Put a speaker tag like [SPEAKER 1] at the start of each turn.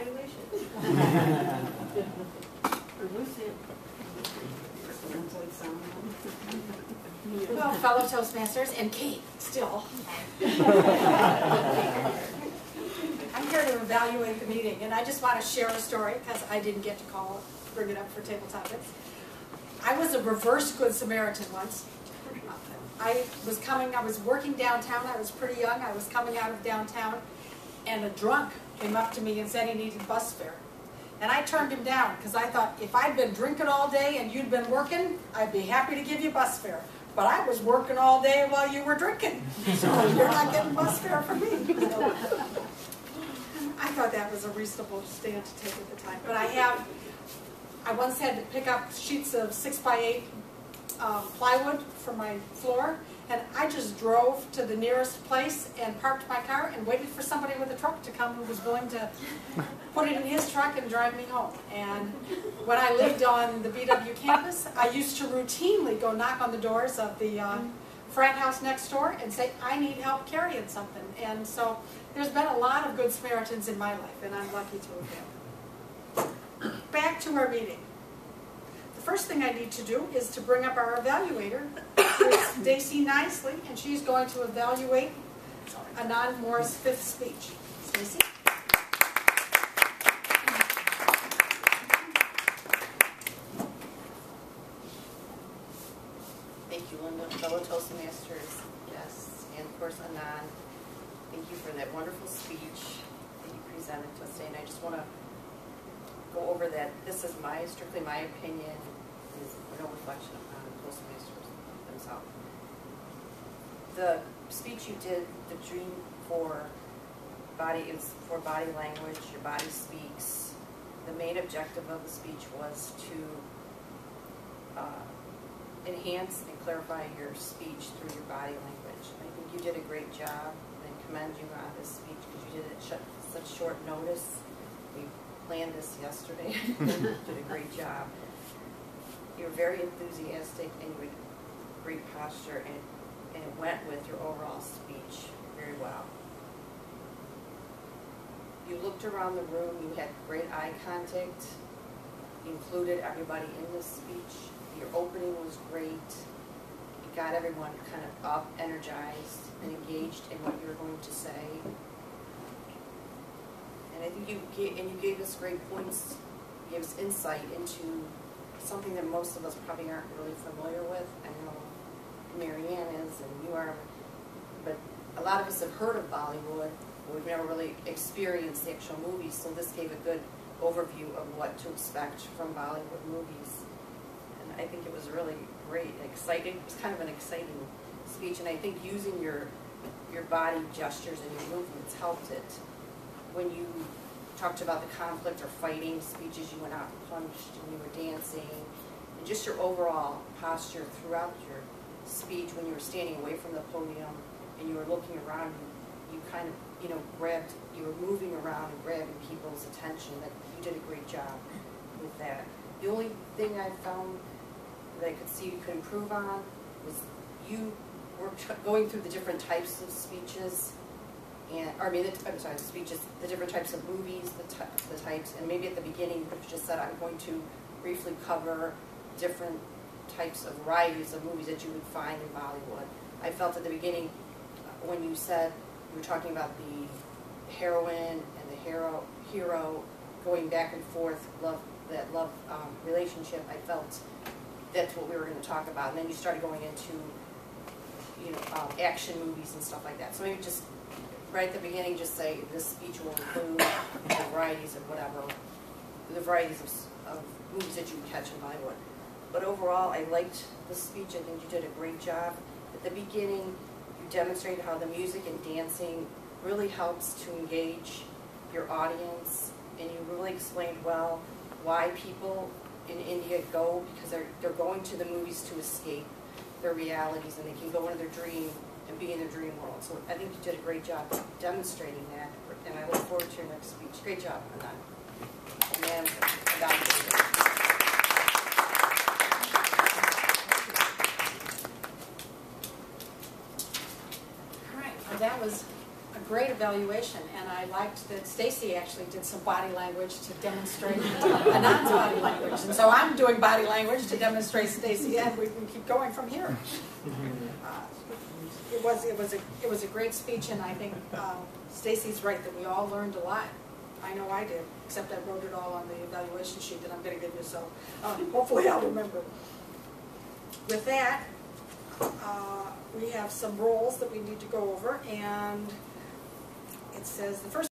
[SPEAKER 1] evaluation.
[SPEAKER 2] Well, fellow Toastmasters, and Kate, still. I'm here to evaluate the meeting, and I just want to share a story, because I didn't get to bring it up for table topics. I was a reverse Good Samaritan once. I was working downtown, I was pretty young, I was coming out of downtown, and a drunk came up to me and said he needed bus fare. And I turned him down, because I thought, if I'd been drinking all day and you'd been working, I'd be happy to give you bus fare. But I was working all day while you were drinking, so you're not getting bus fare from me. So, I thought that was a reasonable stand to take at the time. But I once had to pick up sheets of 6x8 plywood for my floor, and I just drove to the nearest place and parked my car and waited for somebody with a truck to come who was willing to put it in his truck and drive me home. And when I lived on the BW campus, I used to routinely go knock on the doors of the frat house next door and say, I need help carrying something. And so there's been a lot of Good Samaritans in my life, and I'm lucky to have had them. Back to our meeting. The first thing I need to do is to bring up our evaluator, who is Stacy Nicely, and she's going to evaluate Anand Moore's 5th speech. Stacy?
[SPEAKER 1] Thank you, Linda. Fellow Toastmasters, yes, and of course Anand, thank you for that wonderful speech that you presented to us today. And I just want to go over that. This is strictly my opinion, is no reflection upon Toastmasters themselves. The speech you did, the dream for body, it was for body language, your body speaks. The main objective of the speech was to enhance and clarify your speech through your body language. I think you did a great job, and I commend you on this speech because you did it at such short notice. We planned this yesterday. You did a great job. You were very enthusiastic, and you had great posture, and it went with your overall speech very well. You looked around the room, you had great eye contact, you included everybody in this speech. Your opening was great. You got everyone kind of up, energized, and engaged in what you were going to say. And I think you gave us great points, you gave us insight into something that most of us probably aren't really familiar with. I know Marianne is, and you are, but a lot of us have heard of Bollywood, but we've never really experienced the actual movies, so this gave a good overview of what to expect from Bollywood movies. And I think it was really great, exciting. It was kind of an exciting speech, and I think using your body gestures and your movements helped it. When you talked about the conflict or fighting speeches, you went out and punched, and you were dancing, and just your overall posture throughout your speech. When you were standing away from the podium and you were looking around, you kind of, grabbed, you were moving around and grabbing people's attention. That you did a great job with that. The only thing I found that I could see you could improve on was you were going through the different types of speeches, and the speeches, the different types of movies, the types, and maybe at the beginning you could have just said, I'm going to briefly cover different types of varieties of movies that you would find in Bollywood. I felt at the beginning when you said, you were talking about the heroine and the hero going back and forth, love relationship, I felt that's what we were going to talk about. And then you started going into, action movies and stuff like that. So maybe just right at the beginning, just say this speech will include the varieties of whatever, the varieties of movies that you would catch in Bollywood. But overall, I liked the speech. I think you did a great job. At the beginning, you demonstrated how the music and dancing really helps to engage your audience, and you really explained well why people in India go, because they're going to the movies to escape their realities, and they can go into their dream and be in their dream world. So I think you did a great job demonstrating that, and I look forward to your next speech. Great job on that. And then,
[SPEAKER 2] all right, well, that was a great evaluation, and I liked that Stacy actually did some body language to demonstrate Anand's body language, and so I'm doing body language to demonstrate Stacy, and we can keep going from here. It was a great speech, and I think Stacy's right that we all learned a lot. I know I did, except I wrote it all on the evaluation sheet that I'm going to give you, so hopefully I'll remember. With that, we have some roles that we need to go over, and it says the first